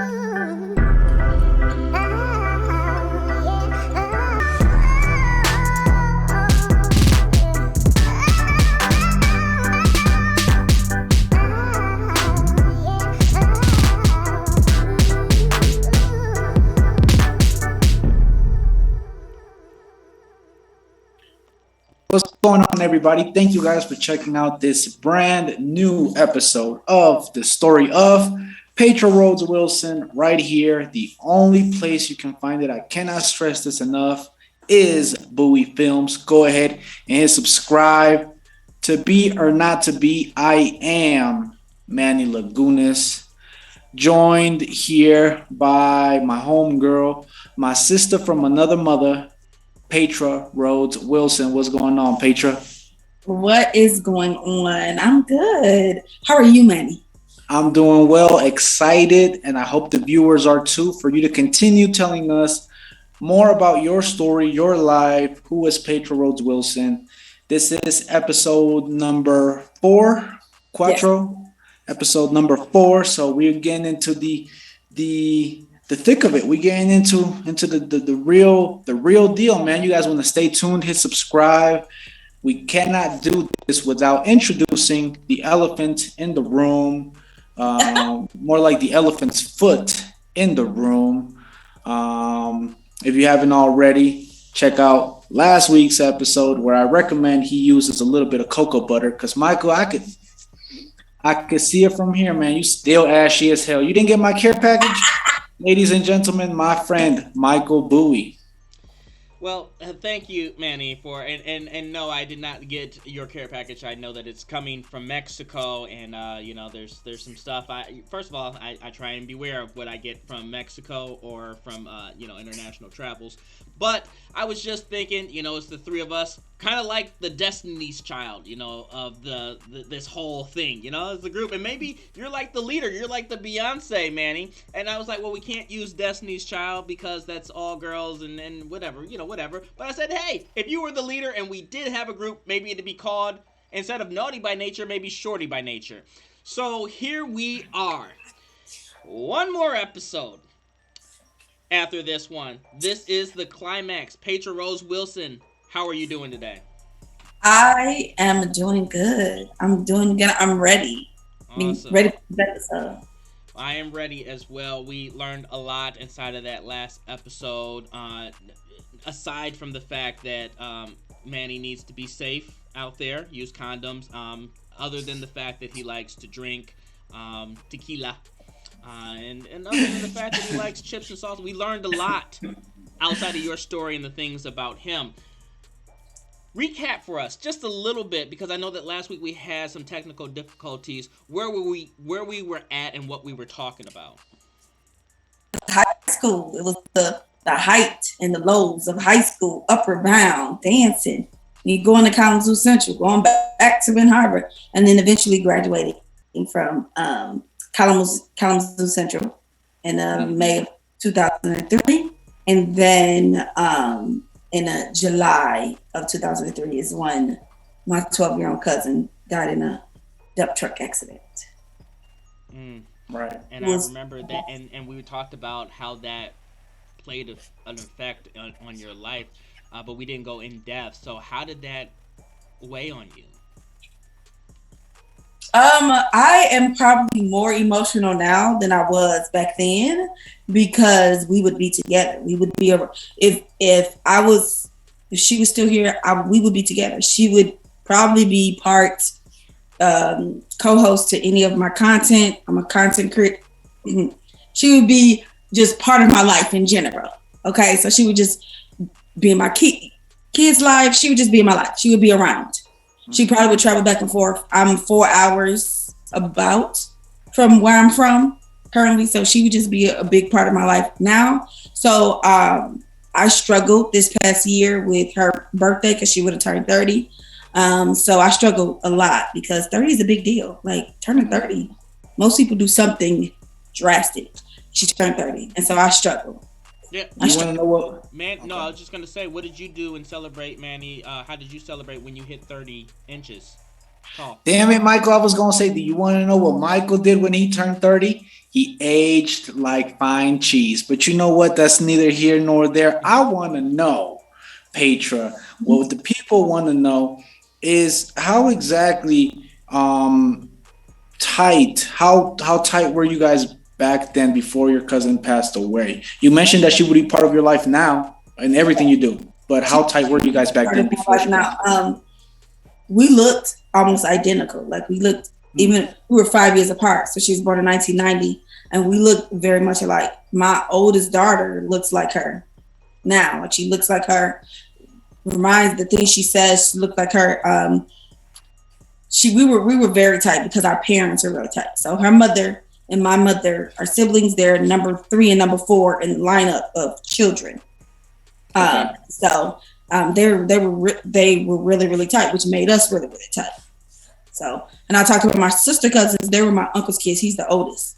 What's going on, everybody? Thank you guys for checking out this brand new episode of the story of Petra Rhodes-Wilson right here. The only place you can find it, I cannot stress this enough, is Bowie Films. Go ahead and hit subscribe. To be or not to be, I am Manny Lagunas, joined here by my homegirl, my sister from another mother, Petra Rhodes-Wilson. What's going on, Petra? What is going on? I'm good. How are you, Manny? I'm doing well, excited, and I hope the viewers are too, for you to continue telling us more about your story, your life. Who is Petra Rhodes-Wilson? This is episode number 4, Quattro. Yes. Episode number 4. So we're getting into the thick of it. We're getting into the real deal, man. You guys want to stay tuned, hit subscribe. We cannot do this without introducing the elephant in the room, more like the elephant's foot in the room. If you haven't already, check out last week's episode where I recommend he uses a little bit of cocoa butter, because Michael, I could see it from here, man. You still ashy as hell. You didn't get my care package? Ladies and gentlemen, my friend Michael Bowie. Well, thank you, Manny, for and no, I did not get your care package. I know that it's coming from Mexico, and there's some stuff. First of all, I try and beware of what I get from Mexico or from international travels. But I was just thinking, it's the three of us, kind of like the Destiny's Child, of this whole thing, as a group. And maybe you're like the leader, you're like the Beyonce, Manny. And I was like, well, we can't use Destiny's Child because that's all girls and whatever, whatever. But I said, hey, if you were the leader and we did have a group, maybe it'd be called, instead of Naughty by Nature, maybe Shorty by Nature. So here we are. One more episode. After this one, this is the climax. Petra Rhodes-Wilson, how are you doing today? I am doing good. I'm doing good. I'm ready. Awesome. Ready for the episode. I am ready as well. We learned a lot inside of that last episode. Aside from the fact that Manny needs to be safe out there, use condoms. Other than the fact that he likes to drink tequila. And other than the fact that he likes chips and salsa, we learned a lot outside of your story and the things about him. Recap for us just a little bit, because I know that last week we had some technical difficulties. Where we were at and what we were talking about. High school. It was the height and the lows of high school, upward bound, dancing. You going to Kalamazoo Central, going back to Ben Harbor, and then eventually graduating from Kalamazoo Central in May of 2003, and then in July of 2003 is when my 12-year-old cousin died in a dump truck accident. Right. And I remember that, and we talked about how that played an effect on your life, but we didn't go in depth. So how did that weigh on you? I am probably more emotional now than I was back then, because we would be together. We would be if she was still here, we would be together. She would probably be part co-host to any of my content. I'm a content creator. She would be just part of my life in general. Okay, so she would just be in my kids' life. She would just be in my life. She would be around. She probably would travel back and forth. I'm 4 hours about from where I'm from currently. So she would just be a big part of my life now. So I struggled this past year with her birthday, because she would have turned 30. So I struggled a lot, because 30 is a big deal. Like, turning 30, most people do something drastic. She turned 30. And so I struggled. Yeah. You want to know what? Man, no, I was just going to say, what did you do and celebrate, Manny? How did you celebrate when you hit 30 inches? Call. Damn it, Michael. I was going to say, do you want to know what Michael did when he turned 30? He aged like fine cheese. But you know what? That's neither here nor there. I want to know, Petra, what the people want to know is how exactly tight, how tight were you guys back then before your cousin passed away? You mentioned that she would be part of your life now and everything you do. But how tight were you guys back Part of then my before life she passed away? now. We looked almost identical. Like we looked, even we were 5 years apart. So she was born in 1990, and we looked very much alike. My oldest daughter looks like her now. Like she looks like her. Reminds the things she says look like her. We were very tight because our parents are really tight. So her mother and my mother are siblings. They're number 3 and number 4 in the lineup of children. Okay. They were really tight, which made us really tight. So, and I talked about my sister cousins. They were my uncle's kids. He's the oldest,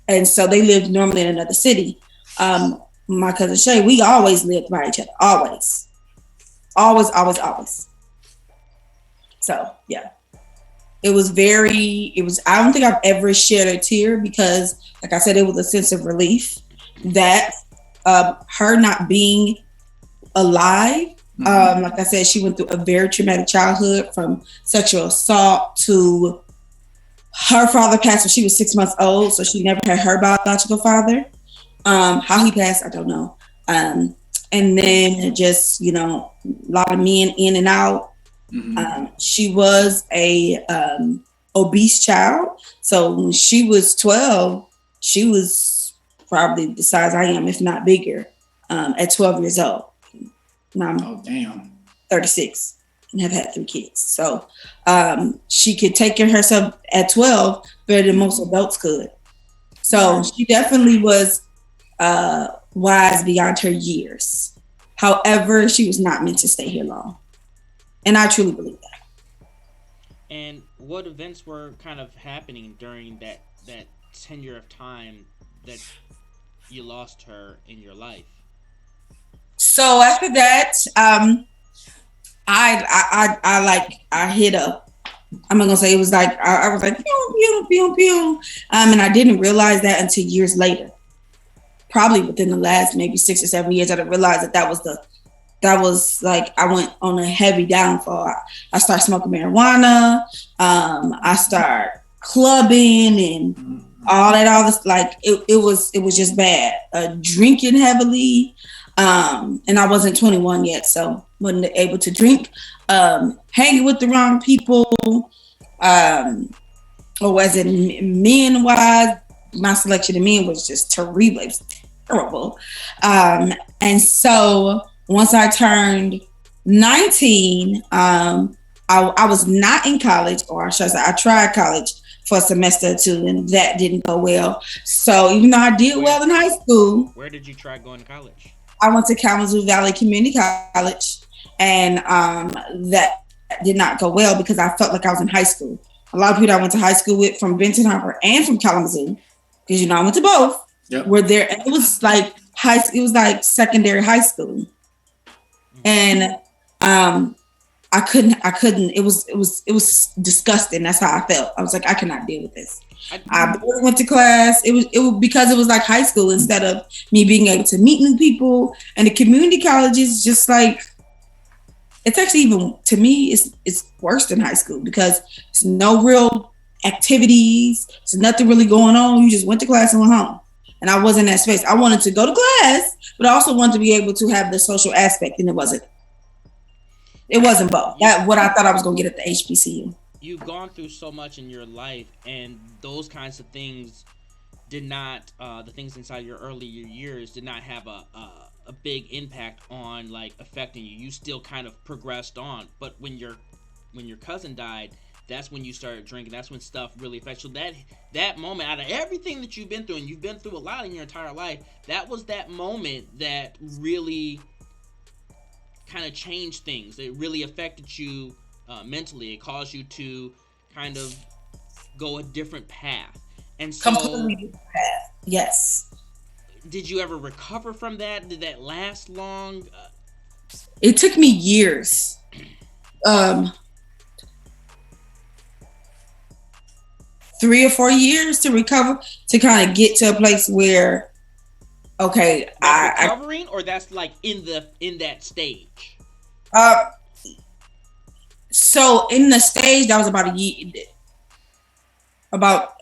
and so they lived normally in another city. My cousin Shay, we always lived by each other. Always. So yeah, it was very. It was. I don't think I've ever shed a tear because, like I said, it was a sense of relief that her not being alive. Like I said, she went through a very traumatic childhood, from sexual assault to her father passed when she was 6 months old, so she never had her biological father. How he passed, I don't know. And then just, a lot of men in and out. She was a obese child, so when she was 12, she was probably the size I am, if not bigger, at 12 years old. Now I'm 36 and have had 3 kids. So she could take care of herself at 12 better than most adults could. So she definitely was wise beyond her years. However, she was not meant to stay here long. And I truly believe that. And what events were kind of happening during that tenure of time that you lost her in your life? So after that, I hit up. I'm not gonna say it was like I was like pew. And I didn't realize that until years later. Probably within the last maybe 6 or 7 years, I didn't realize that was like I went on a heavy downfall. I started smoking marijuana. I started clubbing and all this. Like it was just bad. Drinking heavily. And I wasn't 21 yet, so wasn't able to drink. Hanging with the wrong people, or as in men wise, my selection of men was just terrible. It was terrible. And so once I turned 19, I was not in college, or I should say, I tried college for a semester or 2, and that didn't go well. So even though I did well in high school, where did you try going to college? I went to Kalamazoo Valley Community College, and that did not go well because I felt like I was in high school. A lot of people I went to high school with from Benton Harbor and from Kalamazoo, because I went to both. Yep. Were there, and it was like it was like secondary high school, and I couldn't. It was disgusting. That's how I felt. I was like, I cannot deal with this. I barely went to class. It was because it was like high school instead of me being able to meet new people. And the community college is just like, it's actually even, to me, it's worse than high school because it's no real activities. There's nothing really going on. You just went to class and went home. And I wasn't in that space. I wanted to go to class, but I also wanted to be able to have the social aspect, and it wasn't. It wasn't both. That what I thought I was going to get at the HBCU. You've gone through so much in your life, and those kinds of things did not, the things inside your earlier years did not have a big impact on like affecting you. You still kind of progressed on, but when your cousin died, that's when you started drinking. That's when stuff really affects you. That moment, out of everything that you've been through, and you've been through a lot in your entire life, that was that moment that really kind of changed things. It really affected you mentally. It caused you to kind of go a different path. And so, completely different path. Yes. Did you ever recover from that? Did that last long? It took me years. 3 or 4 years to recover, to kind of get to a place where, okay, That's recovering, or that's like in that stage. uh, so in the stage that was about a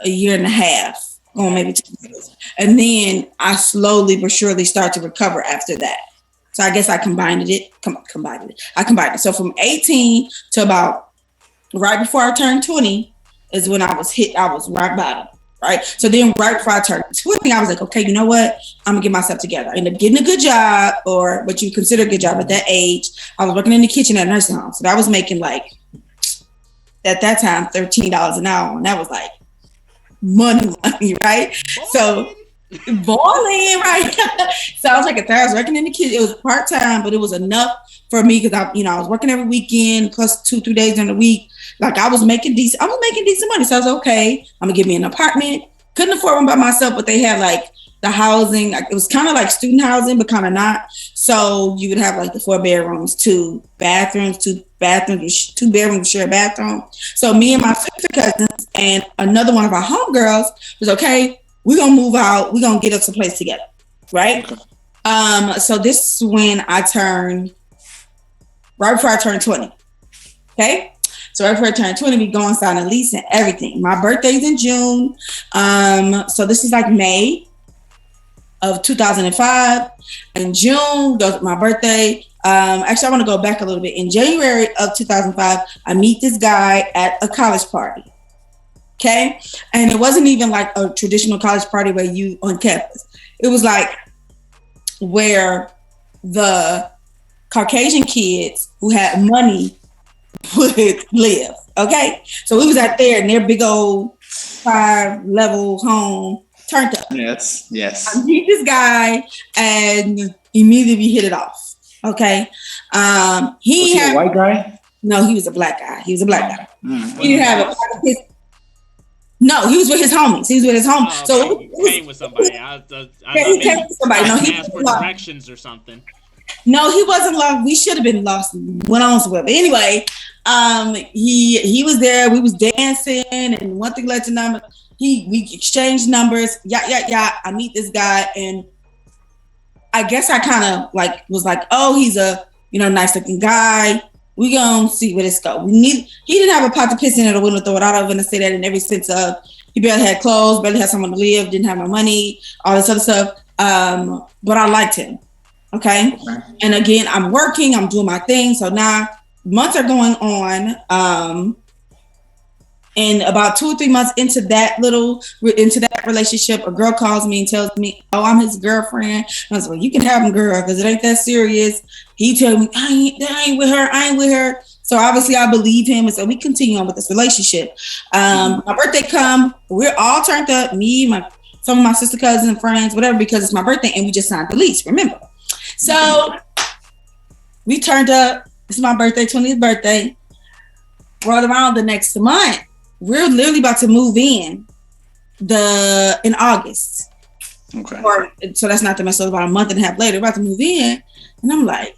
year and a half, or maybe 2 years, and then I slowly but surely start to recover after that. So I guess I combined it. I combined it. So from 18 to about right before I turned 20 is when I was hit. I was rock bottom. Right. So then right before I turned 20, I was like, okay, you know what? I'm gonna get myself together. I ended up getting a good job, or what you consider a good job at that age. I was working in the kitchen at a nursing home. So I was making like, at that time, $13 an hour. And that was like money, right? So balling, right? So I was like, I was working in the kitchen. It was part-time, but it was enough for me because I was working every weekend plus 2-3 days in the week. Like I was making decent money. So I was okay. I'm gonna give me an apartment. Couldn't afford one by myself, but they had like the housing. It was kind of like student housing, but kind of not. So you would have like the 4 bedrooms, 2 bathrooms, 2 bedrooms, share a bathroom. So me and my sister cousins and another one of our homegirls was okay. We're gonna move out. We're gonna get us a place together, right? Okay. So this is when right before I turned 20. Okay. So right before I turned 20, we go and sign a lease and everything. My birthday's in June. So this is like May of 2005. In June, my birthday. Actually, I want to go back a little bit. In January of 2005, I meet this guy at a college party. Okay. And it wasn't even like a traditional college party where you on campus. It was like where the Caucasian kids who had money would live. Okay. So we was out there in their big old 5-level home, turned up. Yes. I meet this guy and immediately hit it off. Okay. Was he a white guy? No, he was a black guy. He Mm-hmm. didn't have No, he was with his homies. Oh, So okay. He came with somebody. He came with somebody. No, he asked for directions or something. No, he wasn't lost. We should have been lost. Went on somewhere. But anyway, he was there. We was dancing, and one thing led to another. We exchanged numbers. Yeah. I meet this guy, and I guess I kind of like was like, oh, he's a nice looking guy. We gonna see where this go. He didn't have a pot to piss in it or we gonna throw it out of, and I say that in every sense of he barely had clothes, barely had someone to live, didn't have no money, all this other stuff. But I liked him. Okay. And again, I'm working, I'm doing my thing. So now months are going on. And about 2 or 3 months into that relationship, a girl calls me and tells me, oh, I'm his girlfriend. I was like, well, you can have him, girl, because it ain't that serious. He told me, I ain't with her. So obviously I believe him. And so we continue on with this relationship. My birthday come, we're all turned up, some of my sister cousins and friends, whatever, because it's my birthday and we just signed the lease, remember? So we turned up, it's my birthday, 20th birthday. Rolled around the next month. We're literally about to move in August. Okay. So that's not the mess up. About a month and a half later, we're about to move in. And I'm like,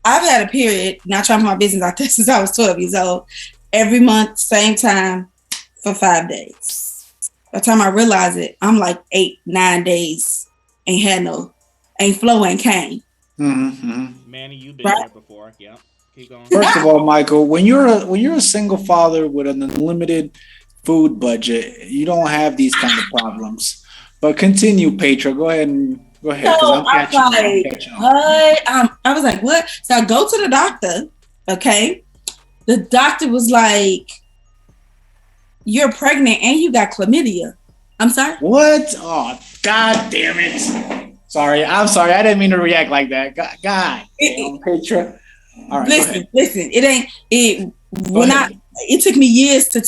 I've had a period, not trying to put my business out there since I was 12 years old, every month, same time for 5 days. By the time I realize it, I'm like 8-9 days, ain't flow, ain't came. Mm-hmm. Manny, you've been there before. Yeah. Keep going. First of all, Michael, when you're a single father with an unlimited food budget, you don't have these kind of problems. But continue, Petra. Go ahead. So I was like, what? So I go to the doctor. Okay. The doctor was like, you're pregnant and you got chlamydia. I'm sorry? What? Oh, God damn it. Sorry. I'm sorry. I didn't mean to react like that. God damn, Petra. All right, listen. It took me years to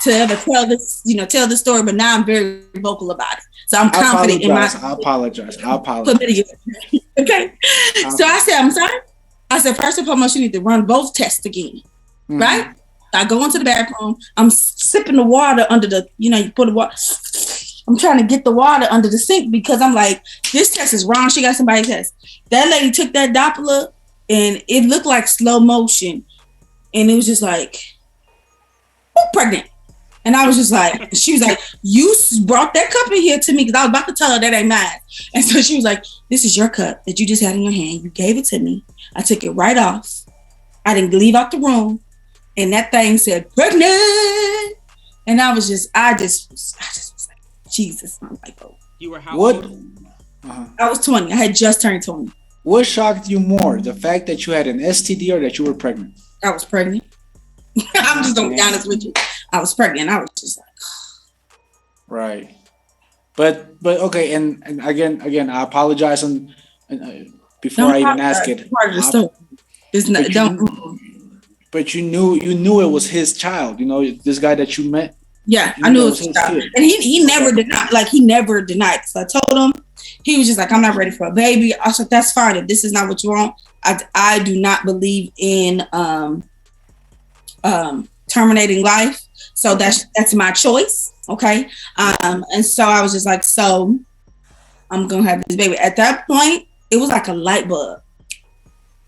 ever tell this story, but now I'm very vocal about it. So I'm confident in my. I apologize. Okay. So I said, I'm sorry. I said, first and foremost, you need to run both tests again, right? I go into the bathroom. I'm sipping the water under the, you put the water. I'm trying to get the water under the sink because I'm like, this test is wrong. She got somebody's test. That lady took that Doppler. And it looked like slow motion. And it was just like, pregnant. And I was just like, she was like, you brought that cup in here to me because I was about to tell her that ain't mine. And so she was like, this is your cup that you just had in your hand. You gave it to me. I took it right off. I didn't leave out the room. And that thing said, pregnant. And I just was like, Jesus. I was like, oh. You were how What? old? I was 20. I had just turned 20. What shocked you more, the fact that you had an STD or that you were pregnant? I was pregnant. I'm just gonna be honest with you. I was pregnant. I was just like, Right. But okay, and again, I apologize before I even ask it. Part of the story. It's not, But you knew it was his child. You know, this guy that you met. Yeah, I knew it was his child. And he never denied. Like he never denied. So I told him. He was just like, I'm not ready for a baby. I said, that's fine. If this is not what you want, I do not believe in terminating life. So that's my choice. Okay. And so I was just like, so I'm gonna have this baby. At that point, it was like a light bulb.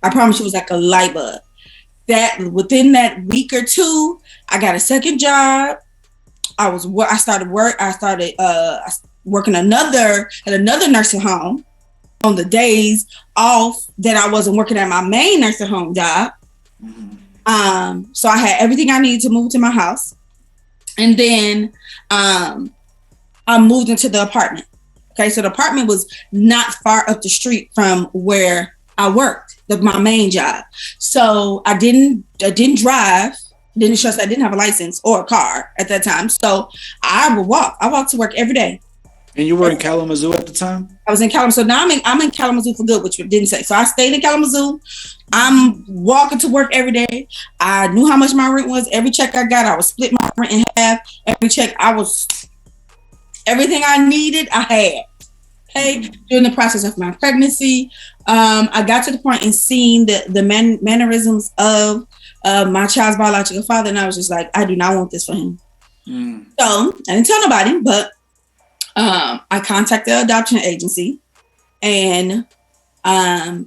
I promise you, it was like a light bulb. That within that week or two, I got a second job. I started working at another nursing home on the days off that I wasn't working at my main nursing home job. So I had everything I needed to move to my house. And then I moved into the apartment. Okay, so the apartment was not far up the street from where I worked, my main job. So I didn't drive. I didn't have a license or a car at that time. So I would walk. I walked to work every day. And you were in Kalamazoo at the time? I was in Kalamazoo. So now I'm in Kalamazoo for good, which we didn't say. So I stayed in Kalamazoo. I'm walking to work every day. I knew how much my rent was. Every check I got, I would split my rent in half. Every check, everything I needed, I had. Okay, during the process of my pregnancy, I got to the point in seeing the mannerisms of my child's biological father, and I was just like, I do not want this for him. So I didn't tell nobody, but I contacted the adoption agency and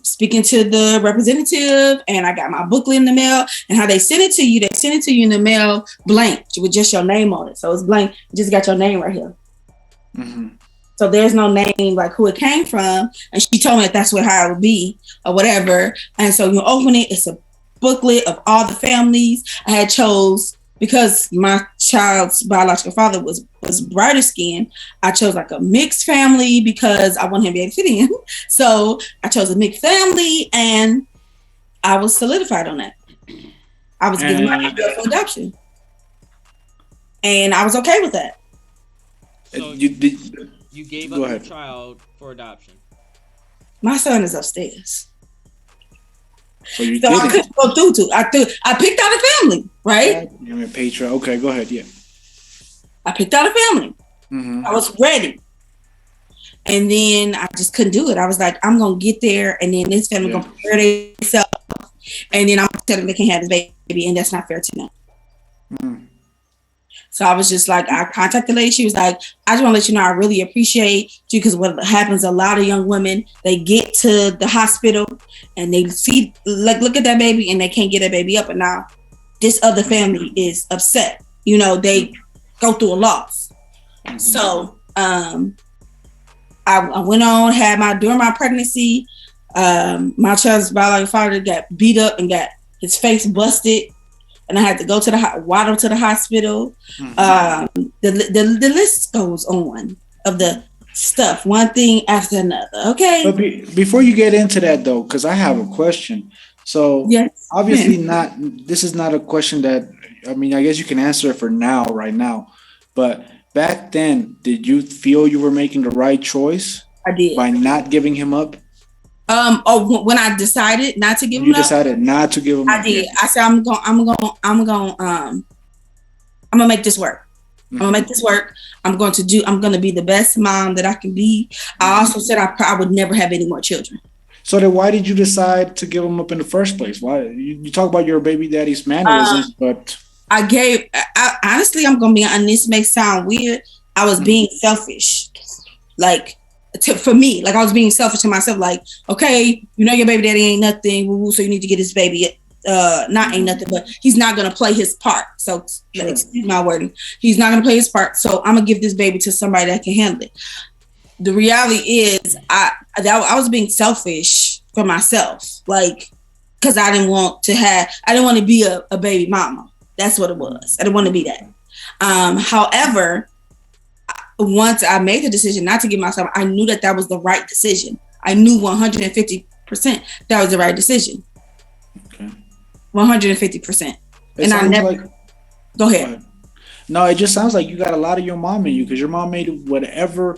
speaking to the representative, and I got my booklet in the mail. And how they send it to you in the mail blank with just your name on it. So it's blank, you just got your name right here. So there's no name, like who it came from. And she told me that's how it would be or whatever. And so you open it, it's a booklet of all the families. I had chose, because my child's biological father was brighter skin, I chose like a mixed family because I wanted him to be able to fit in. So I chose a mixed family and I was solidified on that. I was giving my child for adoption. And I was okay with that. So you gave up your child for adoption. My son is upstairs. So you so I couldn't go through to. I picked out a family, right? You're in Partra. Okay, go ahead. Yeah. I picked out a family. I was ready. And then I just couldn't do it. I was like, I'm going to get there, and then this family going to prepare themselves, and then I'm going to tell them they can't have this baby, and that's not fair to them. So I was just like, I contacted the lady. She was like, I just want to let you know I really appreciate you, because what happens, a lot of young women, they get to the hospital and they see, like, look at that baby and they can't get that baby up. And now this other family is upset. You know, they go through a loss. So I went on, during my pregnancy, my child's biological father got beat up and got his face busted. And I had to go to waddle to the hospital. The list goes on of the stuff, one thing after another. Okay. But before you get into that, though, because I have a question. So obviously this is not a question that, I mean, I guess you can answer it for now, right now. But back then, did you feel you were making the right choice? I did. By not giving him up? When I decided not to give him up. You decided not to give him up. I did. I said, I'm gonna make this work. I'm gonna make this work. I'm going to be the best mom that I can be. I also said I would never have any more children. So then why did you decide to give him up in the first place? Why you talk about your baby daddy's mannerisms, but honestly, I'm gonna be honest, this may sound weird. I was being selfish. Like, for me, like I was being selfish to myself, like, okay, you know your baby daddy ain't nothing, so you need to get this baby not ain't nothing, but he's not gonna play his part. So Sure. excuse my wording. He's not gonna play his part. So I'm gonna give this baby to somebody that can handle it. The reality is, I was being selfish for myself, like, because I didn't want to be a baby mama. That's what it was. I didn't want to be that. However, once I made the decision not to give myself, I knew that was the right decision. I knew 150% that was the right decision. Okay. 150%. And I never. Go ahead. No, it just sounds like you got a lot of your mom in you, because your mom made whatever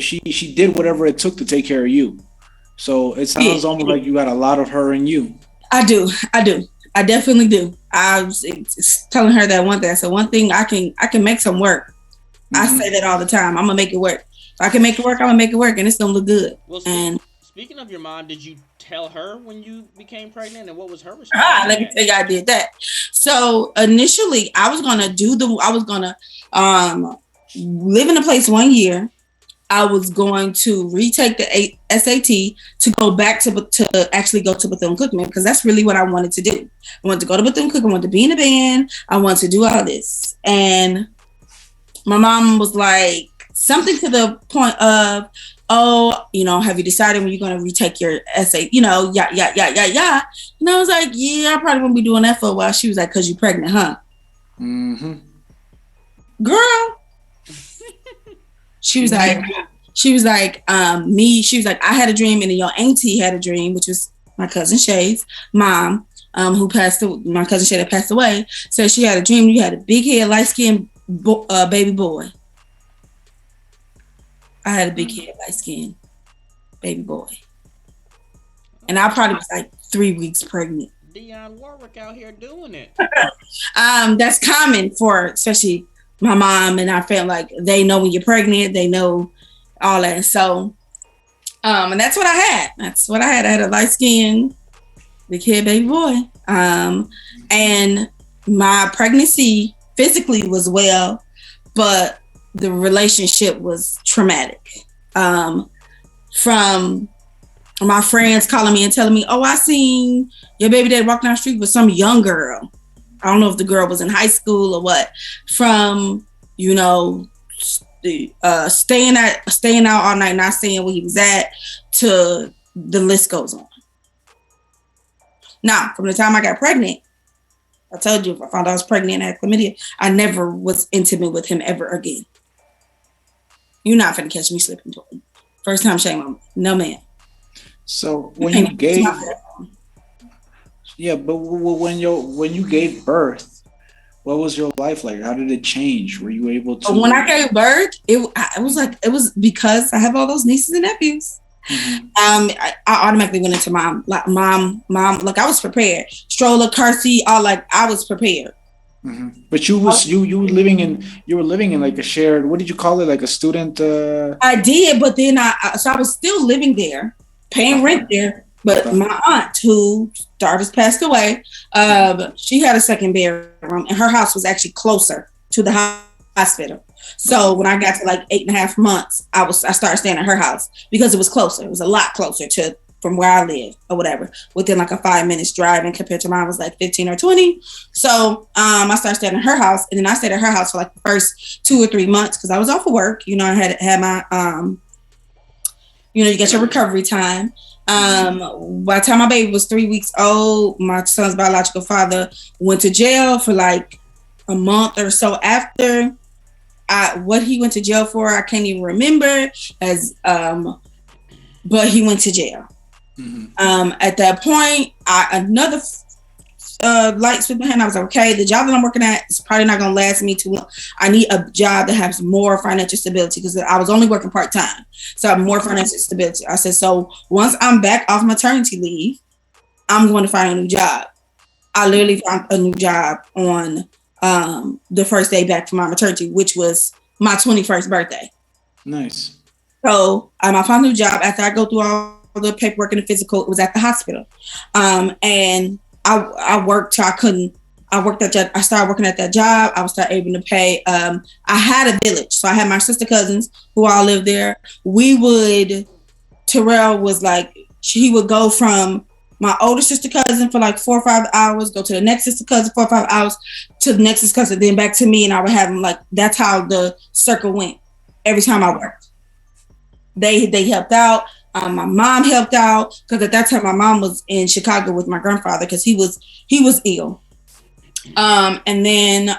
she did, whatever it took to take care of you. So it sounds almost like you got a lot of her in you. I do. I definitely do. I was telling her that one thing. I said, one thing, I can make some work. I say that all the time. I'm gonna make it work. If I can make it work, I'm gonna make it work, and it's gonna look good. Well, and speaking of your mom, did you tell her when you became pregnant, and what was her response? Let me tell you, I did that. So initially, I was gonna live in a place 1 year. I was going to retake the SAT to go back to actually go to Bethune-Cookman, because that's really what I wanted to do. I wanted to go to Bethune-Cookman. I wanted to be in a band. I wanted to do all this. And my mom was like, something to the point of, oh, have you decided when you're going to retake your SAT? Yeah. And I was like, yeah, I probably won't be doing that for a while. She was like, because you're pregnant, huh? Mm-hmm. Girl. She was like, I had a dream, and then your auntie had a dream, which was my cousin Shay's mom, my cousin Shay that passed away. So she had a dream. You had a big head, light skinned baby boy. I had a big head, light skinned baby boy, and I probably was like 3 weeks pregnant. Dionne Warwick out here doing it. That's common for especially my mom, and I felt like they know when you're pregnant, they know all that. So, and that's what I had. I had a light skinned, big head baby boy. And my pregnancy physically was well, but the relationship was traumatic. From my friends calling me and telling me, oh, I seen your baby dad walk down the street with some young girl. I don't know if the girl was in high school or what. From, staying out all night, not seeing where he was at, to the list goes on. Now, from the time I got pregnant, I told you, I found out I was pregnant and had chlamydia, I never was intimate with him ever again. You're not finna catch me slipping to him. First time, shame on me. No, man. So when you gave... Yeah, but when you gave birth, what was your life like? How did it change? Were you able to? When I gave birth, it was because I have all those nieces and nephews. Mm-hmm. I automatically went into mom. Like I was prepared. Stroller, car seat, all, like I was prepared. Mm-hmm. But you were living in like a shared. What did you call it? Like a student. I did, but then I was still living there, paying rent there. But my aunt, who just passed away, she had a second bedroom, and her house was actually closer to the hospital. So when I got to like 8.5 months, I started staying at her house because it was closer. It was a lot closer from where I live or whatever, within like a 5 minutes driving, compared to mine was like 15 or 20. So I started staying at her house, and then I stayed at her house for like the first 2 or 3 months because I was off of work. I had my you get your recovery time. By the time my baby was 3 weeks old, my son's biological father went to jail for like a month or so after. What he went to jail for, I can't even remember, but he went to jail. Mm-hmm. At that point, another light switch in my hand. I was like, okay, the job that I'm working at is probably not going to last me too long. I need a job that has more financial stability because I was only working part-time. So I have more financial stability. I said, so once I'm back off maternity leave, I'm going to find a new job. I literally found a new job on the first day back from my maternity, which was my 21st birthday. Nice. So I found a new job after I go through all the paperwork and the physical. It was at the hospital. And I worked till I couldn't. I started working at that job. I was able to pay. I had a village. So I had my sister cousins who all lived there. Terrell was like, he would go from my older sister cousin for like 4 or 5 hours, go to the next sister cousin 4 or 5 hours, to the next sister cousin, then back to me, and I would have them like that's how the circle went every time I worked. They helped out. My mom helped out because at that time my mom was in Chicago with my grandfather because he was ill. And then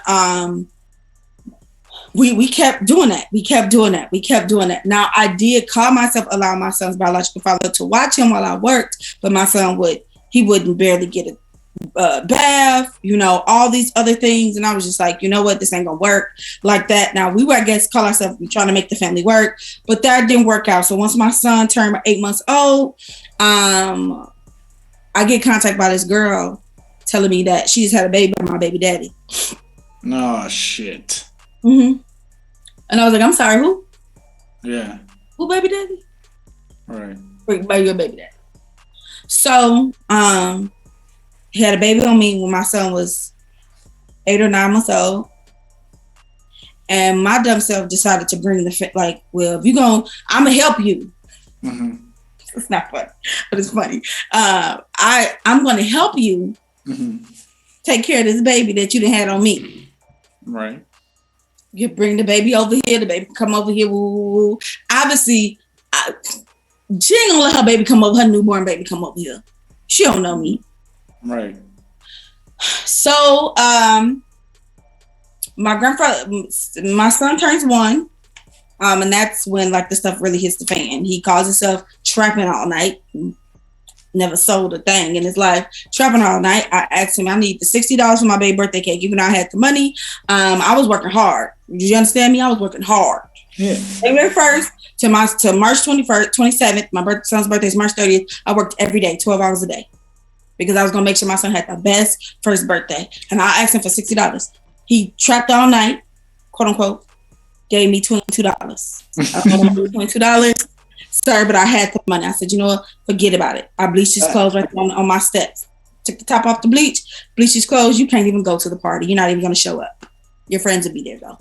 we kept doing that. We kept doing that. Now I did allow my son's biological father to watch him while I worked, but my son wouldn't barely get a bath, all these other things. And I was just like, you know what, this ain't gonna work like that. Now we were, I guess, call ourselves trying to make the family work, but that didn't work out. So once my son turned 8 months old, I get contacted by this girl telling me that she just had a baby by my baby daddy. No shit. Mm-hmm. And I was like, I'm sorry, who? Yeah. Who baby daddy? Right. By your baby daddy. So, he had a baby on me when my son was 8 or 9 months old. And my dumb self decided to bring well, if you're I'm going to help you. Mm-hmm. It's not funny, but it's funny. I'm going to help you take care of this baby that you done had on me. Right. You bring the baby over here, the baby come over here. Woo, woo, woo. Obviously, she ain't gonna let her baby come over, her newborn baby come over here. She don't know me. Right. So, my son turns 1. And that's when the stuff really hits the fan. He calls himself trapping all night. Never sold a thing in his life. Trapping all night. I asked him, I need the $60 for my baby birthday cake. Even though I had the money, I was working hard. Did you understand me? I was working hard. Yeah. January 1st to March 21st, 27th. My son's birthday is March 30th. I worked every day, 12 hours a day, because I was gonna make sure my son had the best first birthday. And I asked him for $60. He trapped all night, quote unquote. Gave me $22. $22. Sir, but I had the money. I said, you know what? Forget about it. I bleached his clothes right on my steps. Took the top off the bleached his clothes. You can't even go to the party. You're not even going to show up. Your friends will be there, though.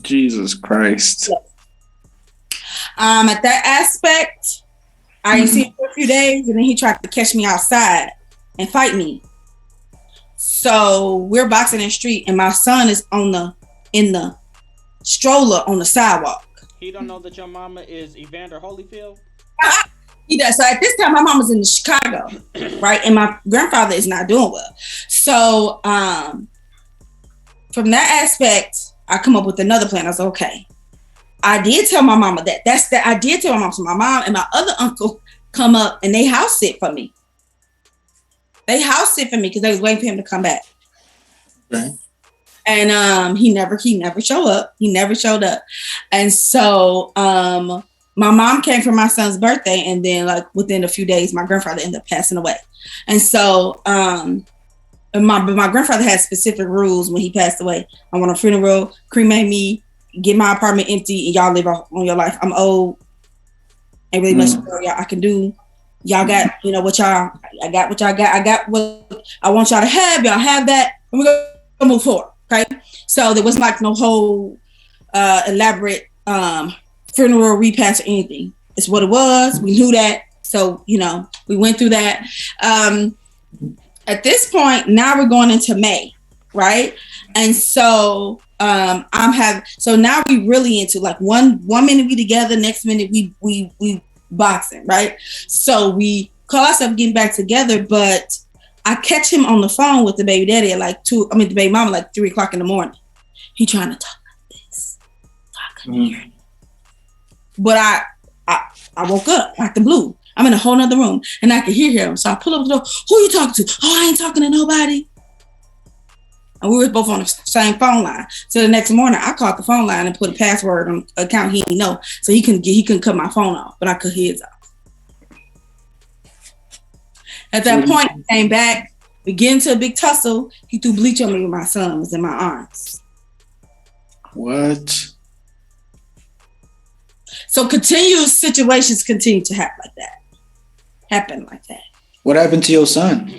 Jesus Christ. Yes. At that aspect, I didn't see him for a few days, and then he tried to catch me outside and fight me. So we're boxing in the street, and my son is in the stroller on the sidewalk. He don't know that your mama is Evander Holyfield? He does. So at this time, my mom was in Chicago, right? And my grandfather is not doing well. So from that aspect, I come up with another plan. I was like, okay. I did tell my mama that. I did tell my mom. So my mom and my other uncle come up and they house sit for me. They house sit for me because they was waiting for him to come back. Right. And he never showed up. He never showed up. And so my mom came for my son's birthday, and then within a few days, my grandfather ended up passing away. And so my grandfather had specific rules when he passed away. I want a funeral, cremate me, get my apartment empty, and y'all live on your life. I'm old. Ain't really much for y'all I can do. Y'all got, what y'all, I got what y'all got. I got what I want y'all to have. Y'all have that. And we're going to move forward. Okay. So there was no whole elaborate funeral repast or anything. It's what it was. We knew that. So, we went through that. At this point, now we're going into May. Right. And so so now we really into one minute we together, next minute we boxing, right? So we call ourselves getting back together, but I catch him on the phone with the baby daddy at the baby mama 3 o'clock in the morning. He trying to talk like this. I couldn't hear him. But I woke up like the blue. I'm in a whole nother room and I could hear him. So I pull up the door. Who are you talking to? Oh, I ain't talking to nobody. And we were both on the same phone line. So the next morning, I called the phone line and put a password on an account he didn't know, so he couldn't cut my phone off, but I could hear his off. At that point, he came back. We get into a big tussle. He threw bleach on me when my son was in my arms. What? So continuous situations continue to happen like that. What happened to your son?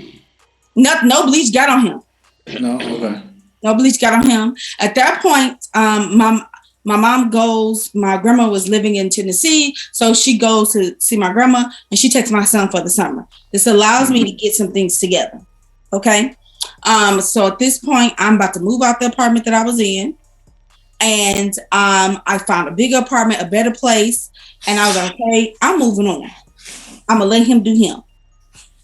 No bleach got on him. No, okay. No bleach got on him. At that point, my mom goes, my grandma was living in Tennessee, so she goes to see my grandma and she takes my son for the summer. This allows me to get some things together. Okay. So at this point, I'm about to move out the apartment that I was in. And I found a bigger apartment, a better place. And I was like, okay, I'm moving on. I'm gonna let him do him.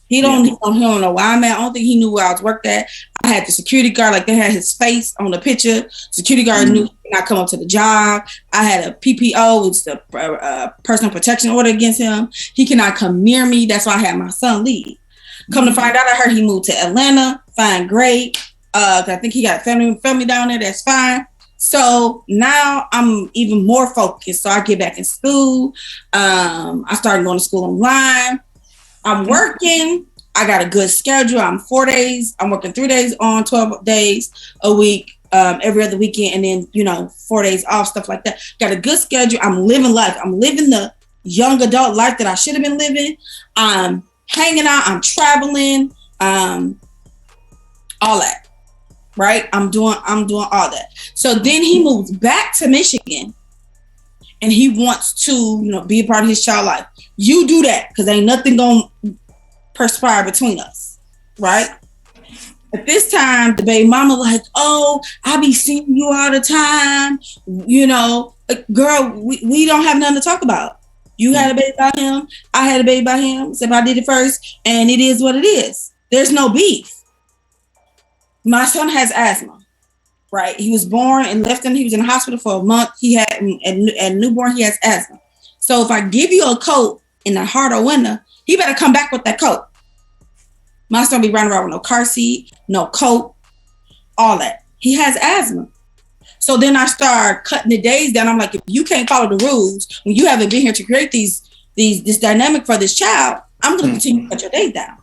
He don't know where I'm at. I don't think he knew where I was worked at. I had the security guard, like they had his face on the picture. Security guard knew he could not come up to the job. I had a PPO, which is the personal protection order against him. He cannot come near me. That's why I had my son leave. Come to find out, I heard he moved to Atlanta. Fine, great. I think he got family down there. That's fine. So now I'm even more focused. So I get back in school. I started going to school online. I'm working. I got a good schedule. I'm 4 days. I'm working 3 days on, 12 days a week, every other weekend, and then 4 days off, stuff like that. Got a good schedule. I'm living life. I'm living the young adult life that I should have been living. I'm hanging out. I'm traveling. All that. Right? I'm doing all that. So then he moves back to Michigan and he wants to, be a part of his child life. You do that because ain't nothing going to perspire between us. Right? At this time, the baby mama like, oh, I be seeing you all the time. Girl, we don't have nothing to talk about. You had a baby by him. I had a baby by him. Except I did it first and it is what it is. There's no beef. My son has asthma, right? He was born and he was in the hospital for a month. He had, and newborn, he has asthma. So if I give you a coat in the heart of winter, he better come back with that coat. My son be running around with no car seat, no coat, all that. He has asthma. So then I start cutting the days down. I'm like, if you can't follow the rules, when you haven't been here to create this dynamic for this child, I'm going to continue to cut your days down.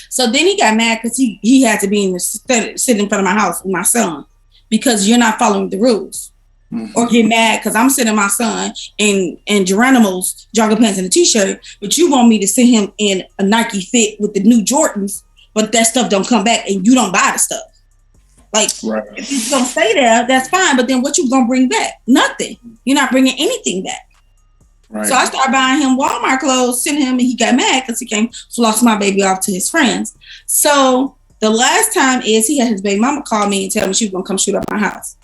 So then he got mad because he had to be sit in front of my house with my son because you're not following the rules. Or get mad because I'm sending my son in Geronimo's jogger pants and a t-shirt, but you want me to send him in a Nike Fit with the new Jordans, but that stuff don't come back and you don't buy the stuff. Like, If you don't stay there, that's fine. But then what you gonna bring back? Nothing. You're not bringing anything back. Right. So I started buying him Walmart clothes, sending him, and he got mad because he came floss my baby off to his friends. So the last time is he had his baby mama call me and tell me she was gonna come shoot up my house.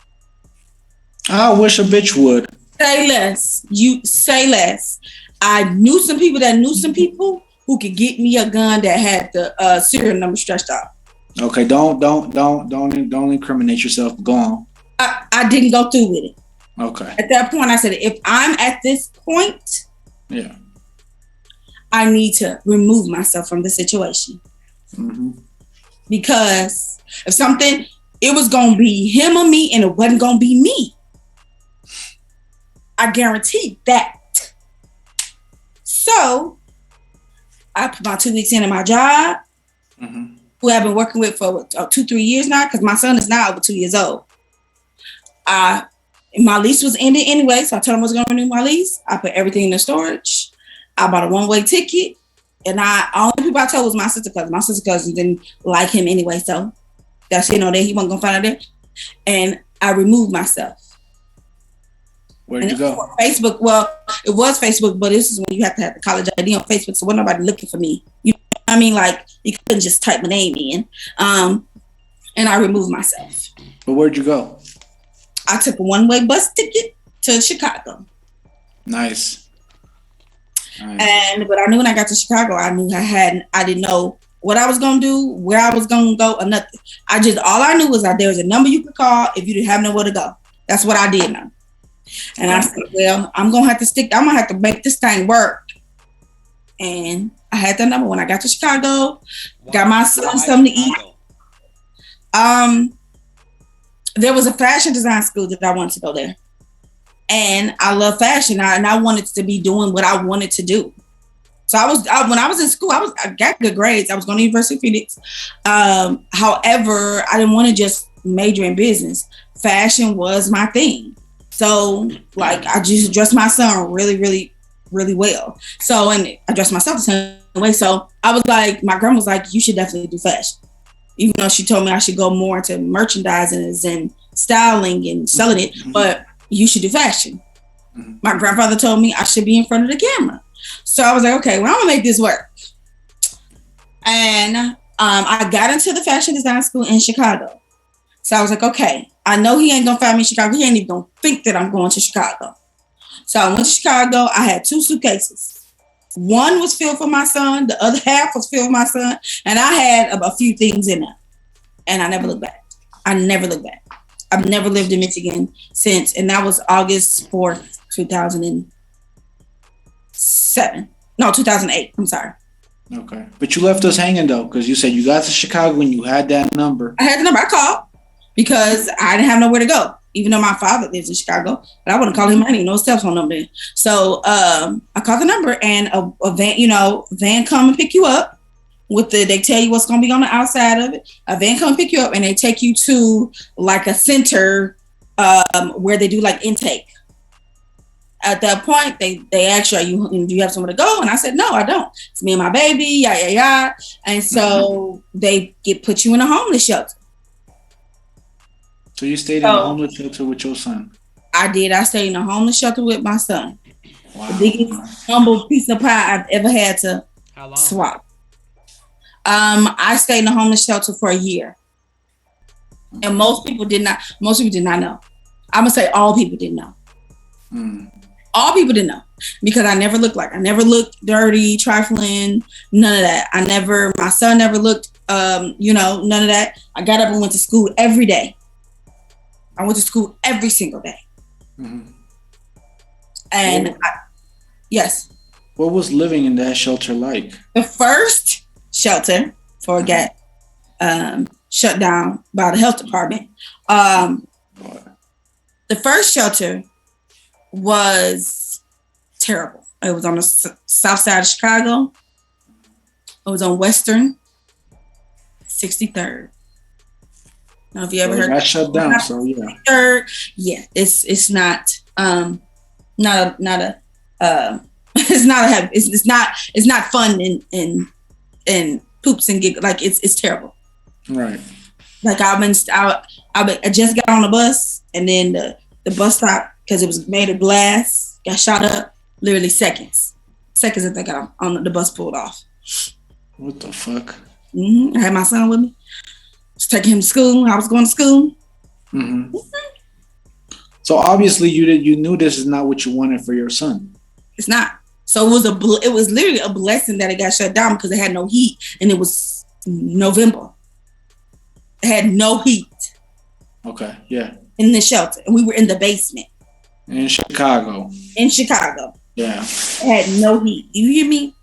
I wish a bitch would. Say less. You say less. I knew some people that knew some people who could get me a gun that had the serial number stretched out. Okay, don't incriminate yourself. Go on. I didn't go through with it. Okay. At that point, I said, if I'm at this point, I need to remove myself from the situation. Because if something, it was going to be him or me, and it wasn't going to be me. I guarantee that. So I put my 2 weeks in at my job, who I've been working with for 2-3 years now, because my son is now over 2 years old. My lease was ended anyway, so I told him I was going to renew my lease. I put everything in the storage. I bought a one-way ticket, and all the people I told was my sister cousin. My sister cousin didn't like him anyway, so that's that he wasn't going to find out there. And I removed myself. Where'd you go? Facebook. Well, it was Facebook, but this is when you have to have the college ID on Facebook, so wasn't nobody looking for me. You know what I mean? Like, you couldn't just type my name in. And I removed myself. But where'd you go? I took a one-way bus ticket to Chicago. Nice. But I knew when I got to Chicago, I didn't know what I was gonna do, where I was gonna go, or nothing. All I knew was that there was a number you could call if you didn't have nowhere to go. That's what I did know. And I said, well, I'm gonna have to make this thing work. And I had that number when I got to Chicago, got my son something to eat. There was a fashion design school that I wanted to go there. And I love fashion, and I wanted to be doing what I wanted to do. So when I was in school, I got good grades. I was going to University of Phoenix. However, I didn't want to just major in business. Fashion was my thing. So I just dressed my son really, really, really well. So, and I dressed myself the same way. So I was like, my grandma was like, you should definitely do fashion. Even though she told me I should go more into merchandising and styling and selling it. But you should do fashion. Mm-hmm. My grandfather told me I should be in front of the camera. So I was like, okay, well, I'm gonna make this work. And I got into the fashion design school in Chicago. So I was like, okay, I know he ain't gonna find me in Chicago. He ain't even gonna think that I'm going to Chicago. So I went to Chicago. I had 2 suitcases. One was filled for my son. The other half was filled for my son. And I had a few things in there. And I never looked back. I never looked back. I've never lived in Michigan since. And that was August 4th, 2007. No, 2008. I'm sorry. Okay. But you left us hanging, though, because you said you got to Chicago and you had that number. I had the number. I called because I didn't have nowhere to go. Even though my father lives in Chicago, but I wouldn't call him. I didn't know his cell phone number. So I called the number, and a van come and pick you up. They tell you what's gonna be on the outside of it. A van come and pick you up, and they take you to like a center where they do like intake. At that point, they asked you, do you have somewhere to go? And I said, no, I don't. It's me and my baby, yeah. And so they put you in a homeless shelter. So you stayed in a homeless shelter with your son? I did. I stayed in a homeless shelter with my son. Wow. The biggest humble piece of pie I've ever had to swallow. I stayed in a homeless shelter for a year. And most people did not know. I'm gonna say all people didn't know. All people didn't know. Because I never looked dirty, trifling, none of that. My son never looked none of that. I got up and went to school every day. I went to school every single day. Mm-hmm. And yes. What was living in that shelter like? The first shelter before it got shut down by the health department. The first shelter was terrible. It was on the south side of Chicago. It was on Western 63rd. Now, if you ever heard, got shut down. So yeah, it's not it's not fun and poops and giggles. Like it's terrible. Right. Like I just got on the bus, and then the bus stop, because it was made of glass, got shot up literally seconds as I got on the bus pulled off. What the fuck? I had my son with me. I was taking him to school. I was going to school. Mm-hmm. So obviously you knew this is not what you wanted for your son. It's not. So it was literally a blessing that it got shut down, because it had no heat, and it was November. It had no heat. Okay, yeah. In the shelter, and we were in the basement. In Chicago. Yeah. It had no heat. You hear me?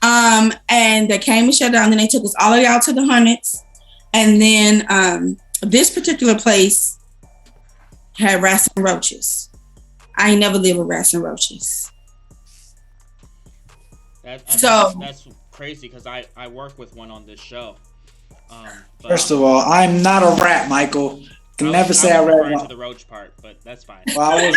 And they came and shut down. Then they took us all the way out to the hundreds. And then this particular place had rats and roaches. I ain't never lived with rats and roaches. That's crazy, because I work with one on this show. First of all, I'm not a rat, Michael. Can never say I referring to the roach part, but that's fine. Well,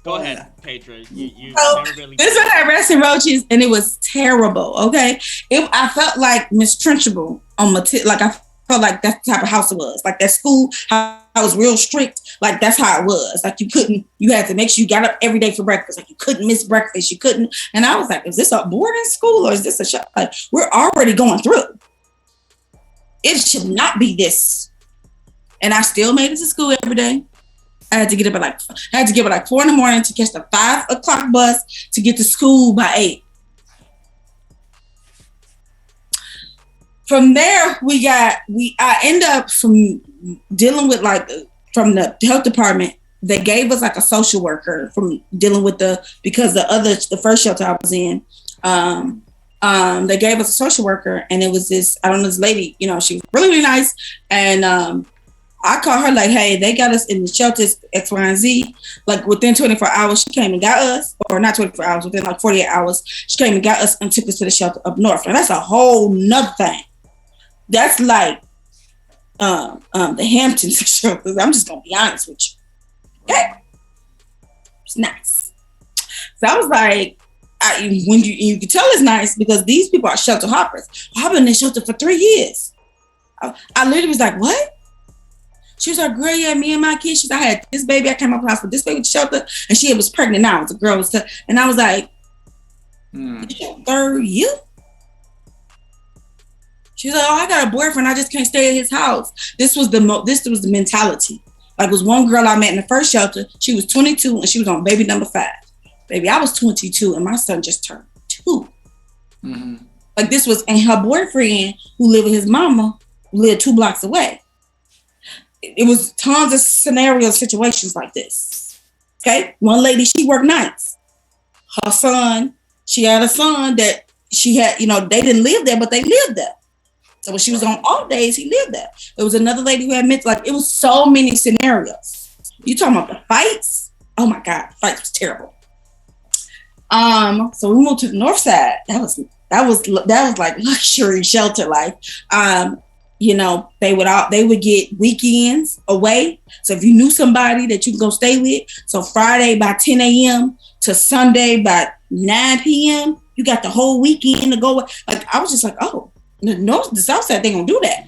Go ahead, Partra. You never really. This one had rats and roaches, and it was terrible. Okay, I felt like Miss Trunchbull on my like I felt like that's the type of house it was. Like that school, how I was real strict. Like that's how it was. Like you had to make sure you got up every day for breakfast. Like you couldn't miss breakfast. You couldn't. And I was like, is this a boarding school or is this a shop? Like we're already going through. It should not be this. And I still made it to school every day. I had to get up at 4 in the morning to catch the 5 o'clock bus to get to school by 8. From there, I end up from dealing with from the health department. They gave us like a social worker from dealing with because the first shelter I was in. They gave us a social worker, and it was this lady. She was really, really nice, and I called her like, hey, they got us in the shelters X, Y, and Z. Like within 24 hours, she came and got us, or not 24 hours, within like 48 hours, she came and got us and took us to the shelter up north. Now that's a whole nother thing. That's like the Hamptons shelters. I'm just gonna be honest with you. Okay, it's nice. So I was like, when you can tell it's nice because these people are shelter hoppers. I've been in the shelter for 3 years. I literally was like, what? She was like, girl, yeah, me and my kids. She's like, I had this baby. I came up with house with this baby shelter, and she was pregnant now. The girl was, and I was like, third you? She was like, oh, I got a boyfriend. I just can't stay at his house. This was the mentality. Like, was one girl I met in the first shelter. She was 22 and she was on baby number 5. Baby, I was 22 and my son just turned 2. Mm-hmm. Like, this was, and her boyfriend who lived with his mama lived 2 blocks away. It was tons of scenarios, situations like this. Okay, one lady, she worked nights. Her son, she had a son that she had, they didn't live there, but they lived there. So when she was on off days, he lived there. There was another lady who had mental, like, it was so many scenarios. You talking about the fights? Oh my God, the fights was terrible. So we moved to the north side. That was like luxury shelter life. They would get weekends away. So if you knew somebody that you could go stay with, so Friday by 10 a.m. to Sunday by 9 p.m., you got the whole weekend to go. Like, I was just like, oh, the south side, they gonna do that.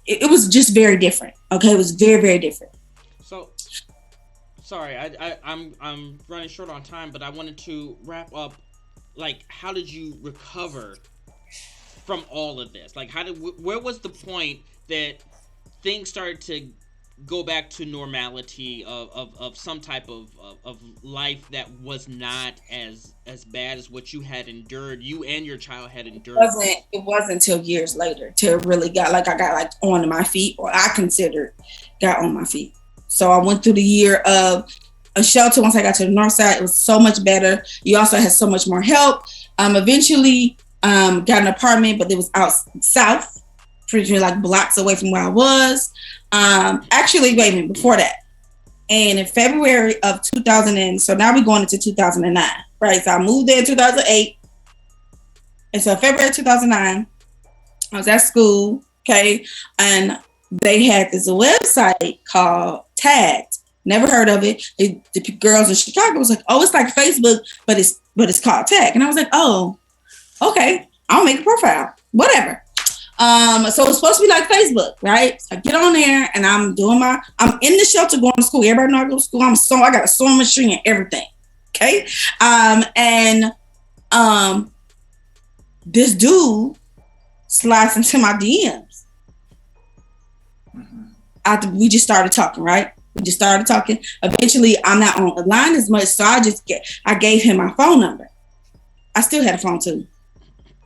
It was just very different. Okay, it was very, very different. So, sorry, I'm running short on time, but I wanted to wrap up. Like, how did you recover from all of this? Like, where was the point that things started to go back to normality of some type of life that was not as bad as what you had endured, you and your child had endured? It wasn't until years later till it really got on my feet, or I considered got on my feet. So I went through the year of a shelter. Once I got to the north side, it was so much better. You also had so much more help. Eventually got an apartment, but it was out south, pretty like blocks away from where I was. Actually, wait a minute, before that. And in February of 2000, so now we're going into 2009, right? So I moved there in 2008. And so February 2009, I was at school, okay? And they had this website called Tagged. Never heard of it. The girls in Chicago was like, oh, it's like Facebook, but it's called Tag. And I was like, oh, okay, I'll make a profile, whatever. So it's supposed to be like Facebook, right? So I get on there and I'm in the shelter going to school. Everybody know I go to school. I got a sewing machine and everything. Okay. This dude slides into my DMs. Mm-hmm. We just started talking, right? We just started talking. Eventually, I'm not on the line as much, so I gave him my phone number. I still had a phone too.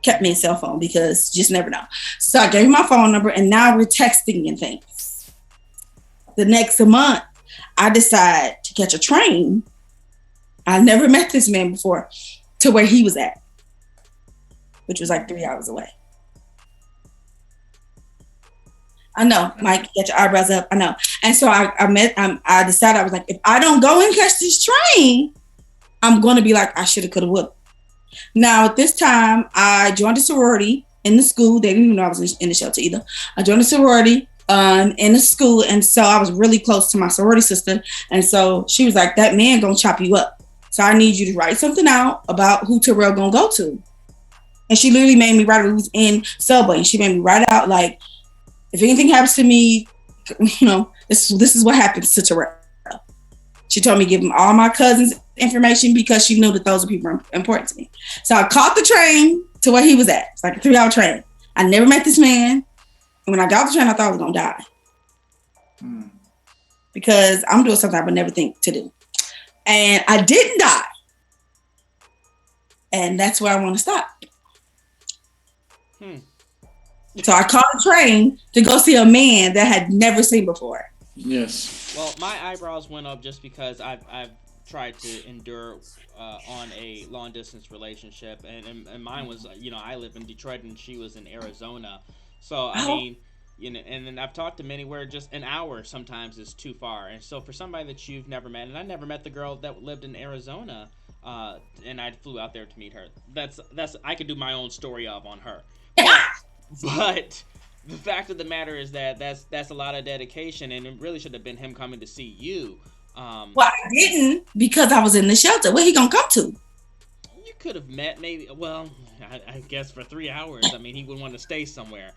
Kept me a cell phone because you just never know. So I gave him my phone number, and now we're texting and things. The next month, I decide to catch a train. I never met this man before, to where he was at, which was like 3 hours away. I know, Mike, get your eyebrows up. I know. And so I decided, I was like, if I don't go and catch this train, I'm going to be like, I should have, could have, would have. Now, at this time, I joined a sorority in the school. They didn't even know I was in the shelter either. I joined a sorority in the school. And so I was really close to my sorority sister. And so she was like, that man going to chop you up. So I need you to write something out about who Terrell going to go to. And she literally made me write it. It was in Subway. And she made me write out, like, if anything happens to me, this is what happens to Terrell. She told me to give him all my cousins' information because she knew that those were people important to me. So I caught the train to where he was at. It's like a 3-hour train. I never met this man. And when I got off the train, I thought I was going to die. Because I'm doing something I would never think to do. And I didn't die. And that's where I want to stop. So I caught a train to go see a man that I had never seen before. Yes. Well, my eyebrows went up just because I've tried to endure on a long distance relationship, and mine was, I live in Detroit and she was in Arizona, so I mean, and then I've talked to many where just an hour sometimes is too far, and so for somebody that you've never met, and I never met the girl that lived in Arizona, and I flew out there to meet her. That's I could do my own story on her, but the fact of the matter is that that's a lot of dedication, and it really should have been him coming to see you. Well, I didn't, because I was in the shelter. Where he gonna come to? You could have met maybe. Well, I guess for 3 hours. I mean, he would want to stay somewhere.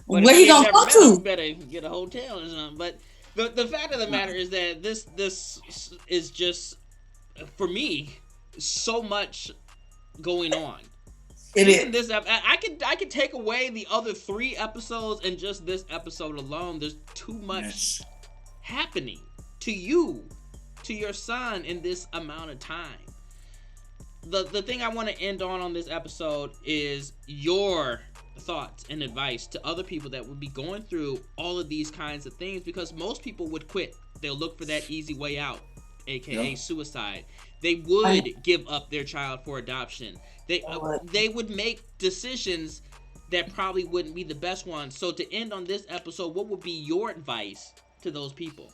But if Where we he ain't gonna never go met him, we to? better get a hotel or something. But the fact of the matter is that this is just, for me, so much going on. It Just in is. this I could take away the other 3 episodes, and just this episode alone, there's too much Yes. happening to you, to your son, in this amount of time. The thing I want to end on this episode is your thoughts and advice to other people that would be going through all of these kinds of things, because most people would quit. They'll look for that easy way out, aka Yeah. suicide. They would give up their child for adoption. They would make decisions that probably wouldn't be the best ones. So to end on this episode, what would be your advice to those people?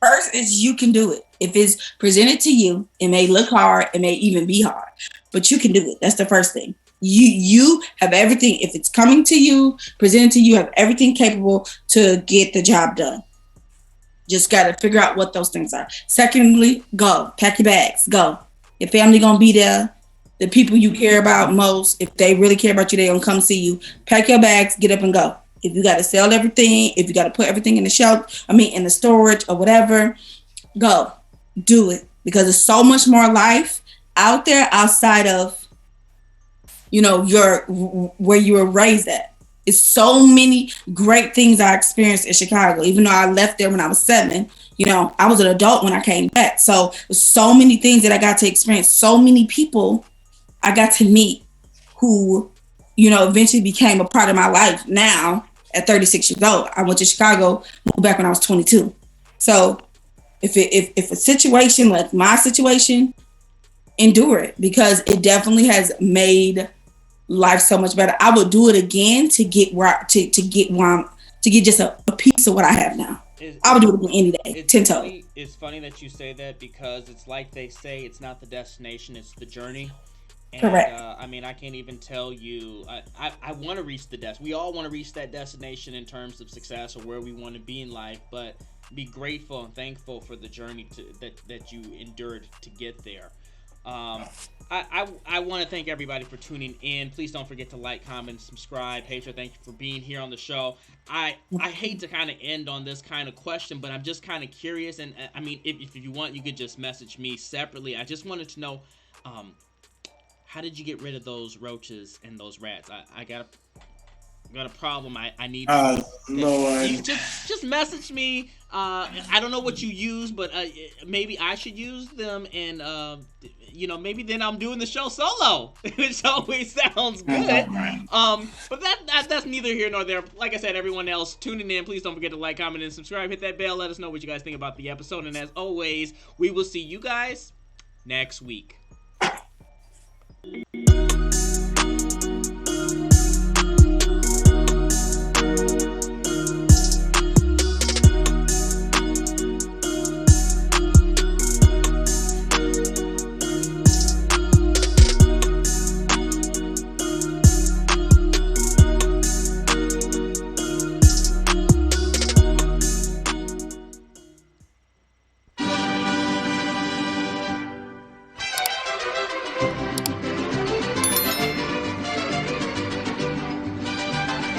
First is you can do it. If it's presented to you, it may look hard, it may even be hard, but you can do it. That's the first thing. You have everything. If it's coming to you, presented to you, have everything capable to get the job done. Just got to figure out what those things are. Secondly, go. Pack your bags. Go. Your family going to be there. The people you care about most, if they really care about you, they going to come see you. Pack your bags, get up and go. If you got to sell everything, if you got to put everything in the shelf, in the storage or whatever, go. Do it. Because there's so much more life out there outside of, your where you were raised at. It's so many great things I experienced in Chicago. Even though I left there when I was 7, I was an adult when I came back. So there's so many things that I got to experience. So many people I got to meet who, eventually became a part of my life now at 36 years old. I went to Chicago, moved back when I was 22. So if a situation like my situation, endure it, because it definitely has made life so much better. I would do it again to get to get just a piece of what I have now. I would do it again any day, 10 toes. It's funny that you say that, because it's like they say, it's not the destination, it's the journey. And, Correct. I can't even tell you. I want to reach the we all want to reach that destination in terms of success or where we want to be in life, but be grateful and thankful for the journey that you endured to get there. I want to thank everybody for tuning in. Please don't forget to like, comment, subscribe. Petra, thank you for being here on the show. I hate to kind of end on this kind of question, but I'm just kind of curious. And if you want, you could just message me separately. I just wanted to know, how did you get rid of those roaches and those rats? I got a problem. I need. Lord. You just message me. I don't know what you use, but maybe I should use them, and maybe then I'm doing the show solo, which always sounds good. But that's neither here nor there. Like I said, everyone else tuning in, please don't forget to like, comment, and subscribe. Hit that bell. Let us know what you guys think about the episode, and as always, we will see you guys next week.